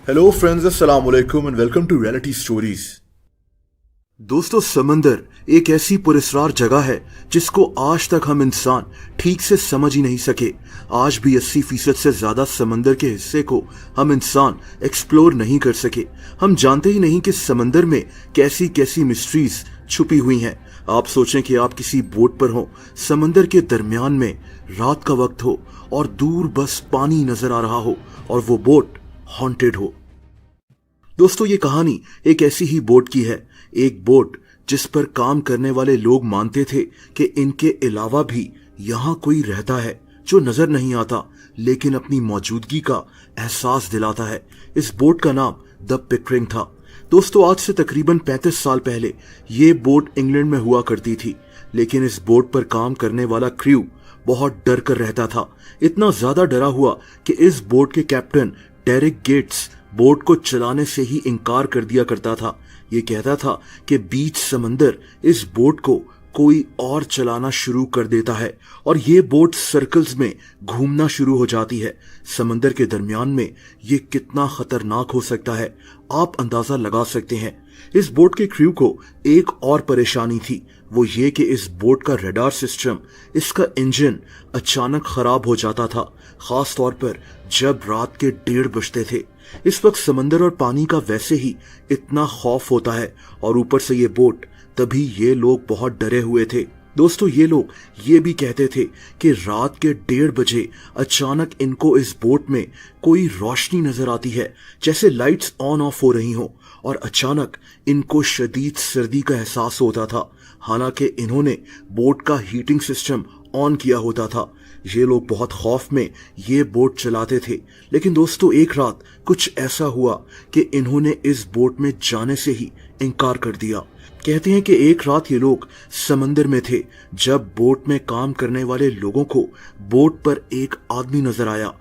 Hello friends, अस्सलाम वालेकुम and welcome to reality stories. दोस्तों, समंदर एक ऐसी पुरस्कार जगह है जिसको आज तक हम इंसान ठीक से समझ ही नहीं सके। आज भी 80% से ज्यादा समंदर के हिस्से को हम इंसान एक्सप्लोर नहीं कर सके। हम जानते ही नहीं कि समंदर में कैसी कैसी मिस्ट्रीज छुपी हुई हैं। आप सोचें कि आप किसी बोट पर हो, समंदर के दरमियान में रात का वक्त हो और दूर बस पानी नजर आ रहा हो और वो बोट हॉन्टेड हो। दोस्तों, ये कहानी एक ऐसी ही बोट की है। एक बोट जिस पर काम करने वाले लोग मानते थे कि इनके अलावा भी यहाँ कोई रहता है जो नजर नहीं आता लेकिन अपनी मौजूदगी का एहसास दिलाता है। इस बोट का नाम द पिकरिंग था। दोस्तों, आज से तकरीबन 35 साल पहले ये बोट इंग्लैंड में हुआ करती थी, लेकिन इस बोट पर काम करने वाला क्रू बहुत डर कर रहता था। इतना ज्यादा डरा हुआ कि इस बोट के कैप्टन डेरिक गेट्स बोट को चलाने से ही इनकार कर दिया करता था। ये कहता था कि बीच समंदर इस बोट को कोई और चलाना शुरू कर देता है और ये बोट सर्कल्स में घूमना शुरू हो जाती है। समंदर के दरमियान में ये कितना खतरनाक हो सकता है, आप अंदाजा लगा सकते हैं। इस बोट के क्रू को एक और परेशानी थी, वो ये कि इस बोट का रडार सिस्टम, इसका इंजन अचानक खराब हो जाता था, खास तौर पर जब रात के 1:30 बजते थे। इस वक्त समंदर और पानी का वैसे ही इतना खौफ होता है और ऊपर से ये बोट, तभी ये लोग बहुत डरे हुए थे। दोस्तों, ये लोग ये भी कहते थे कि रात के 1:30 बजे अचानक इनको इस बोट में कोई रोशनी नजर आती है, जैसे लाइट्स ऑन ऑफ हो रही हों, और अचानक इनको शदीद सर्दी का एहसास होता था। हालांकि इन्होंने बोट का हीटिंग सिस्टम ऑन किया होता था। ये लोग बहुत खौफ में ये बोट चलाते थे। लेकिन दोस्तों, एक रात कुछ ऐसा हुआ कि इन्होंने इस बोट में जाने से ही इनकार कर दिया। कहते हैं कि एक रात ये लोग समंदर में थे जब बोट में काम करने वाले लोगों को बोट पर एक आदमी नजर आया,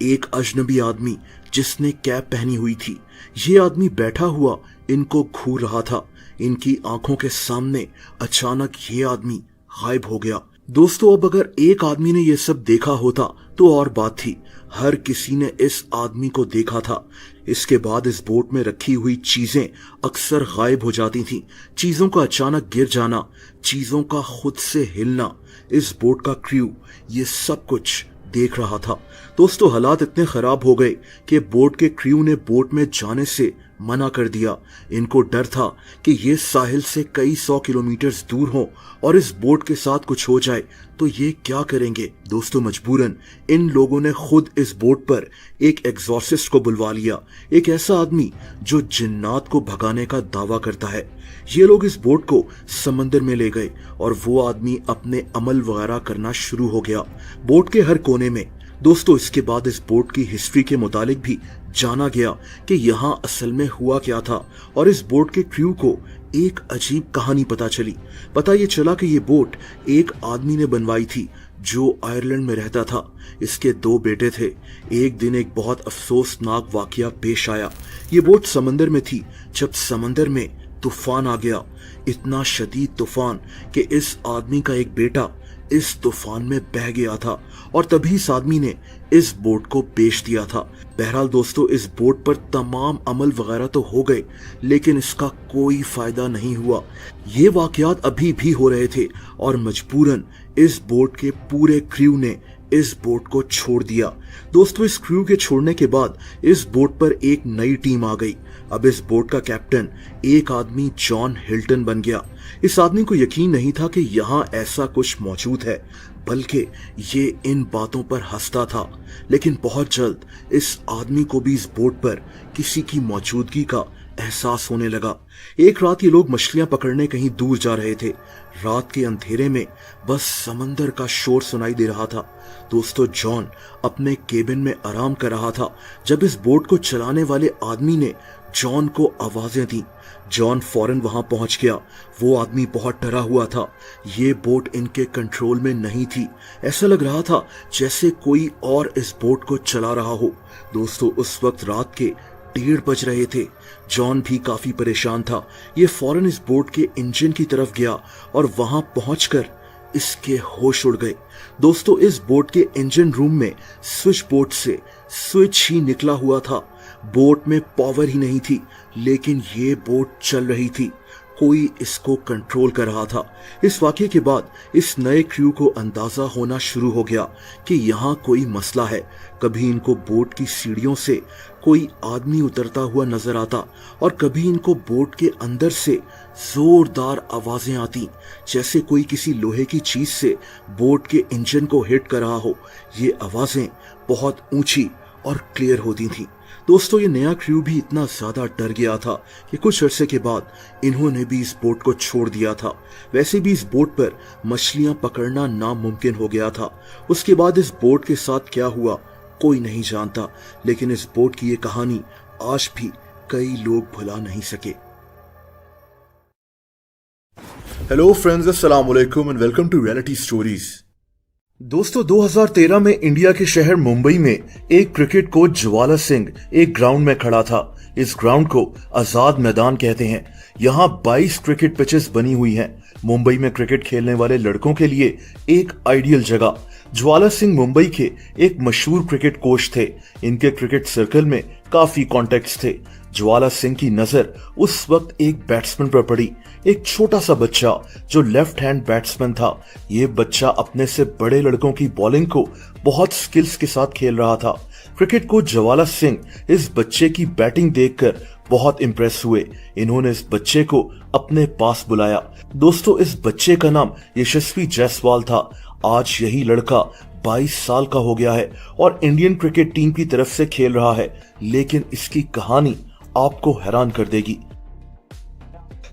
एक अजनबी आदमी जिसने कैप पहनी हुई थी। ये आदमी बैठा हुआ इनको घूर रहा था। इनकी आंखों के सामने अचानक ये आदमी गायब हो गया। दोस्तों, अब अगर एक आदमी ने यह सब देखा होता तो और बात थी। हर किसी ने इस आदमी को देखा था। इसके बाद इस बोट में रखी हुई चीजें अक्सर गायब हो जाती थीं। चीजों का अचानक गिर जाना, चीजों का खुद से हिलना, इस बोट का क्रू ये सब कुछ देख रहा था। दोस्तों, हालात इतने खराब हो गए कि बोट के क्रू ने बोट में जाने से मना कर दिया। इनको डर था कि ये साहिल से कई 100 किलोमीटर दूर हो और इस बोट के साथ कुछ हो जाए तो ये क्या करेंगे। दोस्तों, मजबूरन इन लोगों ने खुद इस बोट पर एक एग्जॉर्सिस्ट को बुलवा लिया, एक ऐसा आदमी जो जिन्नात को भगाने का दावा करता है। ये लोग इस बोट को समंदर में ले गए और वो आदमी अपने अमल वगैरह करना शुरू हो गया बोट के हर कोने में। दोस्तों, इसके बाद इस बोट की हिस्ट्री के मुतालिक भी जाना गया कि यहाँ असल में हुआ क्या था, और इस बोट के क्रू को एक अजीब कहानी पता चली। पता ये चला कि ये बोट एक आदमी ने बनवाई थी जो आयरलैंड में रहता था। इसके 2 बेटे थे। एक दिन एक बहुत अफसोसनाक वाकया पेश आया। ये बोट समंदर में थी जब समंदर में तूफान आ गया, इतना शदीद तूफान कि इस आदमी का एक बेटा इस तूफान में बह गया था और तभी इस आदमी ने इस बोट को बेच दिया था। बहरहाल दोस्तों, इस बोट पर तमाम अमल वगैरह तो हो गए लेकिन इसका कोई फायदा नहीं हुआ। ये वाकयात अभी भी हो रहे थे और मजबूरन इस बोट के पूरे क्रू ने इस बोट को छोड़ दिया। दोस्तों, इस क्रू के छोड़ने के बाद इस बोट पर एक नई टीम आ गई। अब इस बोट का कैप्टन एक आदमी जॉन हिल्टन बन गया। इस आदमी को यकीन नहीं था कि यहाँ ऐसा कुछ मौजूद है, बल्कि ये इन बातों पर हंसता था। लेकिन बहुत जल्द इस आदमी को भी इस बोट पर किसी की मौजूदगी का एहसास होने लगा। एक रात ये लोग मछलियां पकड़ने कहीं दूर जा रहे थे। रात के अंधेरे में बस समंदर का शोर सुनाई दे रहा था। दोस्तों, जॉन अपने केबिन में आराम कर रहा था जब इस बोट को चलाने वाले आदमी ने जॉन को आवाजें दी। जॉन फौरन वहां पहुंच गया। वो आदमी बहुत डरा हुआ था। ये बोट इनके कंट्रोल में नहीं थी। ऐसा लग रहा था जैसे कोई और इस बोट को चला रहा हो। दोस्तों, उस वक्त रात के 1:30 बज रहे थे। जॉन भी काफी परेशान था। ये फौरन इस बोट के इंजन की तरफ गया और वहां पहुंचकर इसके होश उड़ गए। दोस्तों, इस बोट के इंजन रूम में स्विच बोर्ड से स्विच ही निकला हुआ था। बोट में पावर ही नहीं थी, लेकिन ये बोट चल रही थी। कोई इसको कंट्रोल कर रहा था। इस वाकये के बाद इस नए क्रू को अंदाजा होना शुरू हो गया कि यहाँ कोई मसला है। कभी इनको बोट की सीढ़ियों से कोई आदमी उतरता हुआ नजर आता और कभी इनको बोट के अंदर से जोरदार आवाजें आती, जैसे कोई किसी लोहे की चीज से बोट के इंजन को हिट कर रहा हो। ये आवाजें बहुत ऊंची और क्लियर होती थीं। दोस्तों, ये नया क्रू भी इतना ज्यादा डर गया था कि कुछ अरसे के बाद इन्होंने भी इस बोट को छोड़ दिया था। वैसे भी इस बोट पर मछलियां पकड़ना नामुमकिन हो गया था। उसके बाद इस बोट के साथ क्या हुआ कोई नहीं जानता, लेकिन इस बोट की ये कहानी आज भी कई लोग भुला नहीं सके। हेलो फ्रेंड्स, अस्सलाम वालेकुम and welcome to reality stories. दोस्तों, 2013 में इंडिया के शहर मुंबई में एक क्रिकेट कोच ज्वाला सिंह एक ग्राउंड में खड़ा था। इस ग्राउंड को आजाद मैदान कहते हैं। यहाँ 22 क्रिकेट पिचेस बनी हुई हैं। मुंबई में क्रिकेट खेलने वाले लड़कों के लिए एक आइडियल जगह। ज्वाला सिंह मुंबई के एक मशहूर क्रिकेट कोच थे। इनके क्रिकेट सर्कल में काफी कॉन्टेक्ट्स थे। ज्वाला सिंह की नजर उस वक्त एक बैट्समैन पर पड़ी, एक छोटा सा बच्चा जो लेफ्ट हैंड बैट्समैन था। ये बच्चा अपने से बड़े लड़कों की बॉलिंग को बहुत स्किल्स के साथ खेल रहा था। क्रिकेट कोच ज्वाला सिंह इस बच्चे की बैटिंग देखकर बहुत इंप्रेस हुए। इन्होंने इस बच्चे को अपने पास बुलाया। दोस्तों, इस बच्चे का नाम यशस्वी जायसवाल था। आज यही लड़का 22 साल का हो गया है और इंडियन क्रिकेट टीम की तरफ से खेल रहा है। लेकिन इसकी कहानी आपको हैरान कर देगी।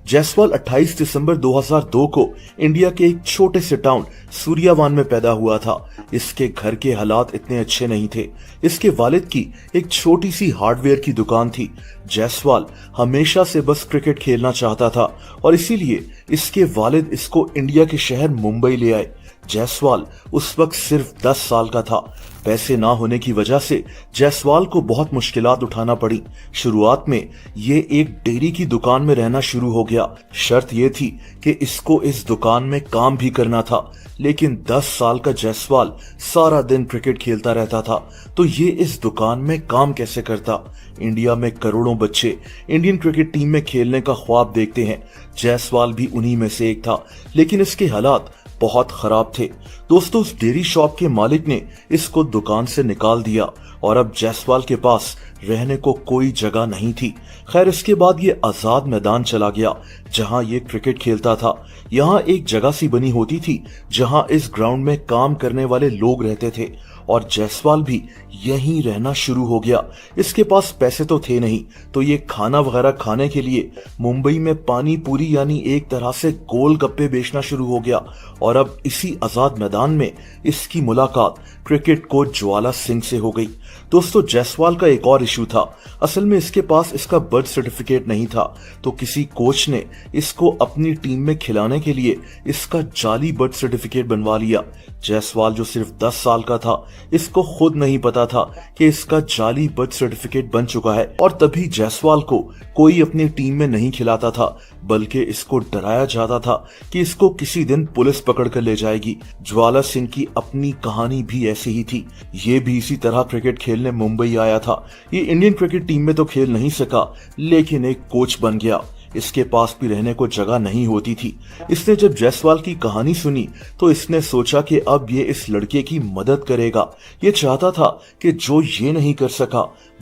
जायसवाल 28 दिसंबर 2002 को इंडिया के एक छोटे से टाउन सूर्यावान में पैदा हुआ था। इसके घर के हालात इतने अच्छे नहीं थे। इसके वालिद की एक छोटी सी हार्डवेयर की दुकान थी। जायसवाल हमेशा से बस क्रिकेट खेलना चाहता था और इसीलिए इसके वालिद इसको इंडिया के शहर मुंबई ले आए। जायसवाल उस वक्त सिर्फ 10 साल का था। पैसे ना होने की वजह से जायसवाल को बहुत मुश्किलात उठाना पड़ी। शुरुआत में ये एक डेयरी की दुकान में रहना शुरू हो गया। शर्त ये थी कि इसको इस दुकान में काम भी करना था। लेकिन 10 साल का जायसवाल सारा दिन क्रिकेट खेलता रहता था, तो ये इस दुकान में काम कैसे करता। इंडिया में करोड़ों बच्चे इंडियन क्रिकेट टीम में खेलने का ख्वाब देखते हैं। जायसवाल भी उन्हीं में से एक था, लेकिन इसके हालात बहुत खराब थे। दोस्तों, उस डेयरी शॉप के मालिक ने इसको दुकान से निकाल दिया और अब जायसवाल के पास रहने को कोई जगह नहीं थी। खैर, इसके बाद ये आजाद मैदान चला गया जहां ये क्रिकेट खेलता था। यहाँ एक जगह सी बनी होती थी जहां इस ग्राउंड में काम करने वाले लोग रहते थे और जायसवाल भी यहीं रहना शुरू हो गया। इसके पास पैसे तो थे नहीं, तो ये खाना वगैरह खाने के लिए मुंबई में पानी पूरी यानी एक तरह से गोलगप्पे बेचना शुरू हो गया। और अब इसी आजाद मैदान में इसकी मुलाकात क्रिकेट कोच ज्वाला सिंह से हो गई। दोस्तों, जायसवाल का एक और इशू था। असल में इसके पास इसका बर्थ सर्टिफिकेट नहीं था, तो किसी कोच ने इसको अपनी टीम में खिलाने के लिए इसका जाली बर्थ सर्टिफिकेट बनवा लिया। जायसवाल जो सिर्फ 10 साल का था, इसको खुद नहीं पता था कि इसका जाली बर्थ सर्टिफिकेट बन चुका है और तभी जायसवाल को कोई अपनी टीम में नहीं खिलाता था, बल्कि इसको डराया जाता था कि इसको किसी दिन पुलिस पकड़ कर ले जाएगी। ज्वाला सिंह की अपनी कहानी भी ऐसी ही थी। ये भी इसी तरह क्रिकेट खेलने मुंबई आया था। ये इंडियन क्रिकेट टीम में तो खेल नहीं सका, लेकिन एक कोच बन गया। इसके पास भी रहने को जगह नहीं होती थी। इसने जब जायसवाल की कहानी सुनी तो इसने सोचा कि अब ये इस लड़के की मदद करेगा। ये चाहता था कि जो ये नहीं कर सका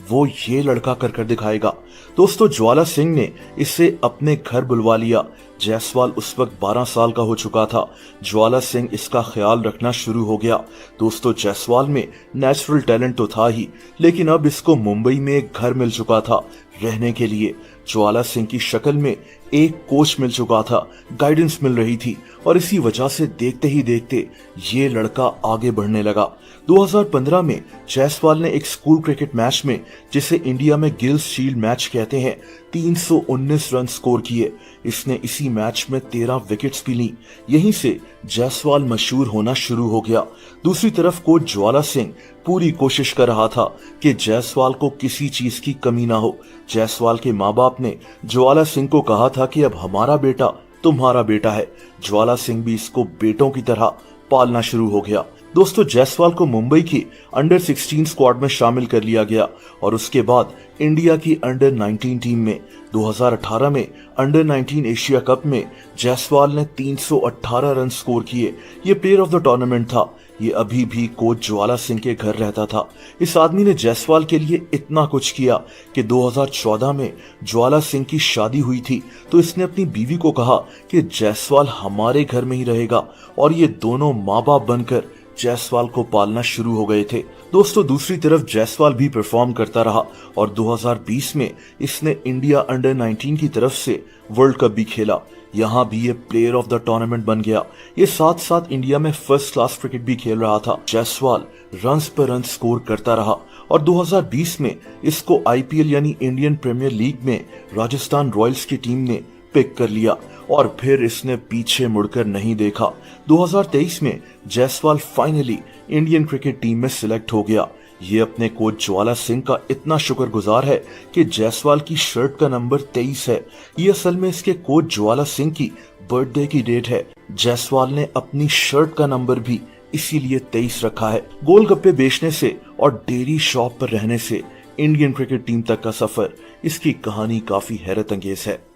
वो ये लड़का कर दिखाएगा। दोस्तों, ज्वाला सिंह ने इसे अपने घर बुलवा लिया। जायसवाल उस वक्त 12 साल का हो चुका था। ज्वाला सिंह इसका ख्याल रखना शुरू हो गया। दोस्तों, जायसवाल में नेचुरल टैलेंट तो था ही, लेकिन अब इसको मुंबई में एक घर मिल चुका था रहने के लिए। ज्वाला सिंह की शक्ल में एक कोच मिल चुका था, गाइडेंस मिल रही थी और इसी वजह से देखते ही देखते ये लड़का आगे बढ़ने लगा। 2015 में जायसवाल ने एक स्कूल क्रिकेट मैच में, जिसे इंडिया में गिल्स शील्ड मैच कहते हैं, 319 रन स्कोर किए। इसने इसी मैच में 13 विकेट्स भी ली। यहीं से जायसवाल मशहूर होना शुरू हो गया। दूसरी तरफ कोच ज्वाला सिंह पूरी कोशिश कर रहा था कि जायसवाल को किसी चीज की कमी ना हो। जायसवाल के माँ बाप ने ज्वाला सिंह को कहा था कि अब हमारा बेटा तुम्हारा बेटा है। ज्वाला सिंह भी इसको बेटों की तरह पालना शुरू हो गया। दोस्तों जायसवाल को मुंबई की अंडर 16 स्क्वाड में शामिल कर लिया गया और उसके बाद इंडिया की अंडर 19 टीम में 2018 में अंडर 19 एशिया कप में जायसवाल ने 318 रन स्कोर किए। ये प्लेयर ऑफ द टूर्नामेंट था। ये अभी भी कोच ज्वाला सिंह के घर रहता था। इस आदमी ने जायसवाल के लिए इतना कुछ किया कि 2014 में ज्वाला सिंह की शादी हुई थी तो इसने अपनी बीवी को कहा कि जायसवाल हमारे घर में ही रहेगा और ये दोनों माँ बाप बनकर जायसवाल को पालना शुरू हो गए थे। दोस्तों दूसरी तरफ जायसवाल भी परफॉर्म करता रहा और 2020 में इसने इंडिया अंडर 19 की तरफ से वर्ल्ड कप भी खेला। यहाँ भी ये प्लेयर ऑफ द टूर्नामेंट बन गया। ये साथ साथ इंडिया में फर्स्ट क्लास क्रिकेट भी खेल रहा था। जायसवाल रन्स पर रन स्कोर करता रहा और 2020 में इसको आईपीएल यानी इंडियन प्रीमियर लीग में राजस्थान रॉयल्स की टीम ने पिक कर लिया और फिर इसने पीछे मुड़कर नहीं देखा। 2023 में Jaiswal finally Indian cricket team में सिलेक्ट हो गया। ये अपने कोच ज्वाला सिंह का इतना शुक्रगुजार है कि जायसवाल की शर्ट का नंबर 23 है। ये असल में इसके कोच ज्वाला सिंह की बर्थडे की डेट है। जायसवाल ने अपनी शर्ट का नंबर भी इसीलिए 23 रखा है। गोलगप्पे बेचने से और डेयरी शॉप पर रहने से इंडियन क्रिकेट टीम तक का सफर, इसकी कहानी काफी हैरत अंगेज है।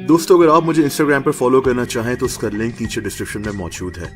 दोस्तों अगर आप मुझे इंस्टाग्राम पर फॉलो करना चाहें तो उसका लिंक नीचे डिस्क्रिप्शन में मौजूद है।